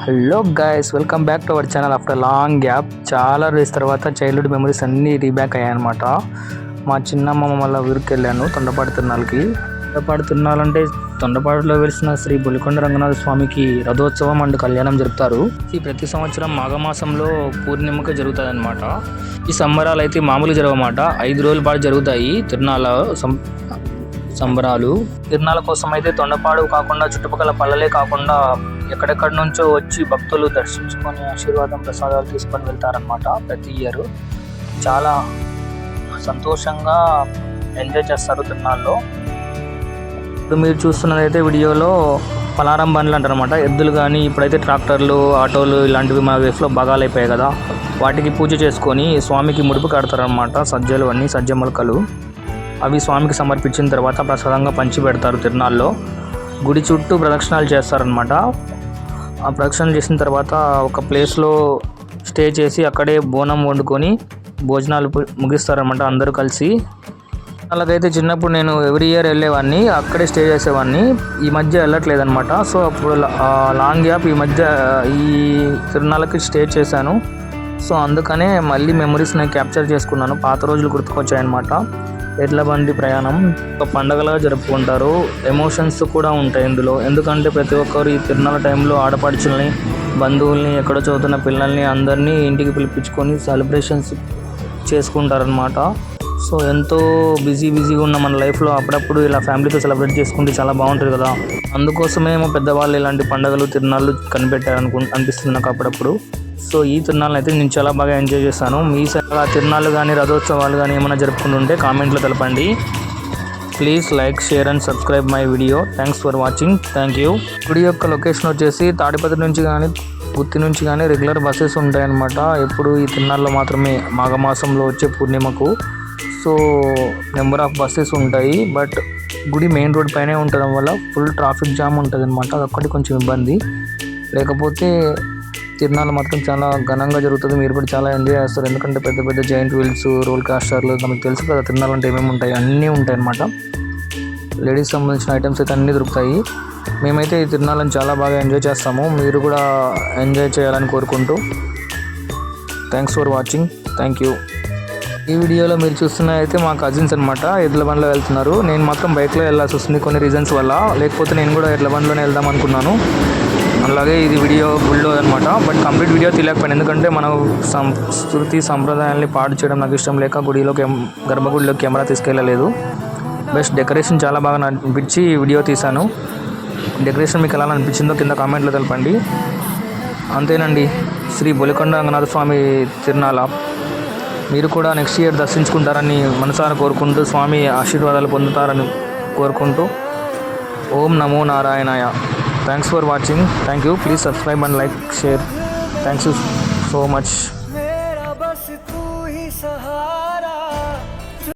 Hello guys, welcome back to our channel. After long gap చాలా days తర్వాత childhood memories అన్నీ రీబ్యాక్ అయ్యాయన్నమాట. మా చిన్నమ్మ వాళ్ళ ఊరికి వెళ్ళాను తొండపాడు తిరునాళ్ళకి. తొండపాడు తిరునాళ్ళంటే తొండపాడులో వెలిసిన శ్రీ బొలికొండ రంగనాథ స్వామికి రథోత్సవం అండ్ కళ్యాణం జరుపుతారు. ఈ ప్రతి సంవత్సరం మాఘమాసంలో పూర్ణిమకు జరుగుతుంది అనమాట. ఈ సంబరాలు అయితే మామూలు జరగమాట, 5 రోజుల పాటు జరుగుతాయి తిరునాళ్ళ సంబరాలు. తిరునాళ్ళ కోసం అయితే తొండపాడు కాకుండా చుట్టుపక్కల పల్లెలే కాకుండా ఎక్కడెక్కడి నుంచో వచ్చి భక్తులు దర్శించుకొని ఆశీర్వాదం ప్రసాదాలు తీసుకొని వెళ్తారనమాట. ప్రతి ఇయర్ చాలా సంతోషంగా ఎంజాయ్ చేస్తారు తిరునాళ్ళలో. ఇప్పుడు మీరు చూస్తున్నదైతే వీడియోలో పలారం బండ్లు అంటారనమాట. ఎద్దులు కానీ ఇప్పుడైతే ట్రాక్టర్లు, ఆటోలు ఇలాంటివి మన వేఫ్లో భాగాలు అయిపోయాయి కదా, వాటికి పూజ చేసుకొని స్వామికి ముడుపు కడతారనమాట. సజ్జలు అన్నీ సజ్జ మొలకలు అవి స్వామికి సమర్పించిన తర్వాత ప్రసాదంగా పంచి పెడతారు. తిరునాళ్ళలో గుడి చుట్టూ ప్రదక్షిణాలు చేస్తారనమాట. ఆ ప్రదక్షిణలు చేసిన తర్వాత ఒక ప్లేస్లో స్టే చేసి అక్కడే బోనం వండుకొని భోజనాలు ముగిస్తారనమాట అందరూ కలిసి. అలాగైతే చిన్నప్పుడు నేను ఎవ్రీ ఇయర్ వెళ్ళేవాడిని, అక్కడే స్టే చేసేవాడిని. ఈ మధ్య వెళ్ళట్లేదు అనమాట. సో అప్పుడు లాంగ్ గ్యాప్ ఈ మధ్య ఈ తిరునాళ్ళకి స్టే చేశాను. సో అందుకనే మళ్ళీ మెమరీస్ నేను క్యాప్చర్ చేసుకున్నాను. పాత రోజులు గుర్తుకొచ్చాయన్నమాట. ఎడ్ల బండి ప్రయాణం ఒక పండగలాగా జరుపుకుంటారు. ఎమోషన్స్ కూడా ఉంటాయి ఇందులో. ఎందుకంటే ప్రతి ఒక్కరు ఈ తిరునాళ్ళ టైంలో ఆడపడుచుల్ని, బంధువుల్ని, ఎక్కడో చదువుతున్న పిల్లల్ని అందరినీ ఇంటికి పిలిపించుకొని సెలబ్రేషన్స్ చేసుకుంటారనమాట. సో ఎంతో బిజీగా ఉన్న మన లైఫ్లో అప్పుడప్పుడు ఇలా ఫ్యామిలీతో సెలబ్రేట్ చేసుకుంటే చాలా బాగుంటుంది కదా. అందుకోసమేమో పెద్దవాళ్ళు ఇలాంటి పండుగలు తిరునాళ్ళు కనిపెట్టారు అనిపిస్తుంది నాకు అప్పుడప్పుడు. సో ఈ తిరునాళ్ళని అయితే నేను చాలా బాగా ఎంజాయ్ చేస్తాను. మీ సైడ్ తిరునాళ్ళు కానీ రథోత్సవాలు కానీ ఏమైనా జరుపుకుంటుంటే కామెంట్లో తెలపండి. Please like, share and subscribe my video. Thanks for watching. Thank you. గుడి యొక్క లొకేషన్ వచ్చేసి తాడిపత్రి నుంచి కానీ గుత్తి నుంచి కానీ రెగ్యులర్ బస్సెస్ ఉంటాయన్నమాట. ఎప్పుడు ఈ తిరునాళ్ళలో మాత్రమే మాఘమాసంలో వచ్చే పూర్ణిమకు. సో నెంబర్ ఆఫ్ బస్సెస్ ఉంటాయి. బట్ గుడి మెయిన్ రోడ్ పైనే ఉండడం వల్ల ఫుల్ ట్రాఫిక్ జామ్ ఉంటుంది అనమాట. అదొక్కటి కొంచెం ఇబ్బంది. లేకపోతే తిరునాళ్ళు మాత్రం చాలా ఘనంగా జరుగుతుంది. మీరు కూడా చాలా ఎంజాయ్ చేస్తారు. ఎందుకంటే పెద్ద పెద్ద జైంట్ వీల్స్, రోల్ కాస్టర్లు, మనకు తెలుసు కదా తిరునాళ్ళు అంటే ఏమేమి ఉంటాయి, అన్నీ ఉంటాయి అన్నమాట. లేడీస్ సంబంధించిన ఐటమ్స్ అయితే అన్నీ దొరుకుతాయి. మేమైతే ఈ తిరునాళ్ళని చాలా బాగా ఎంజాయ్ చేస్తాము. మీరు కూడా ఎంజాయ్ చేయాలని కోరుకుంటూ thanks for watching. Thank you. ఈ వీడియోలో మీరు చూస్తున్నదైతే మా కజిన్స్ అనమాట. ఎడ్ల బండ్లో వెళ్తున్నారు. నేను మాత్రం బైక్లో వెళ్ళాల్సి వస్తుంది కొన్ని రీజన్స్ వల్ల. లేకపోతే నేను కూడా ఎడ్ల బండ్లోనే వెళ్దాం అనుకున్నాను. అలాగే ఇది వీడియో గుళ్ళో అనమాట. బట్ కంప్లీట్ వీడియో తీయలేకపోయాను, ఎందుకంటే మన సంస్కృతి సంప్రదాయాల్ని పాడు చేయడం నాకు ఇష్టం లేక గర్భగుడిలో కెమెరా తీసుకెళ్ళలేదు. బెస్ట్ డెకరేషన్ చాలా బాగా అనిపించి వీడియో తీశాను. డెకరేషన్ మీకు ఎలా అనిపించిందో కింద కామెంట్లో తెలపండి. అంతేనండి, శ్రీ బొలికొండ రంగనాథ స్వామి తిరునాళ్ళ మీరు కూడా నెక్స్ట్ ఇయర్ దర్శించుకుంటారని మనసారా కోరుకుంటూ, స్వామి ఆశీర్వాదాలు పొందుతారని కోరుకుంటూ ఓం నమో నారాయణాయ. Thanks for watching. Thank you. Please subscribe and like, share. Thanks you so much.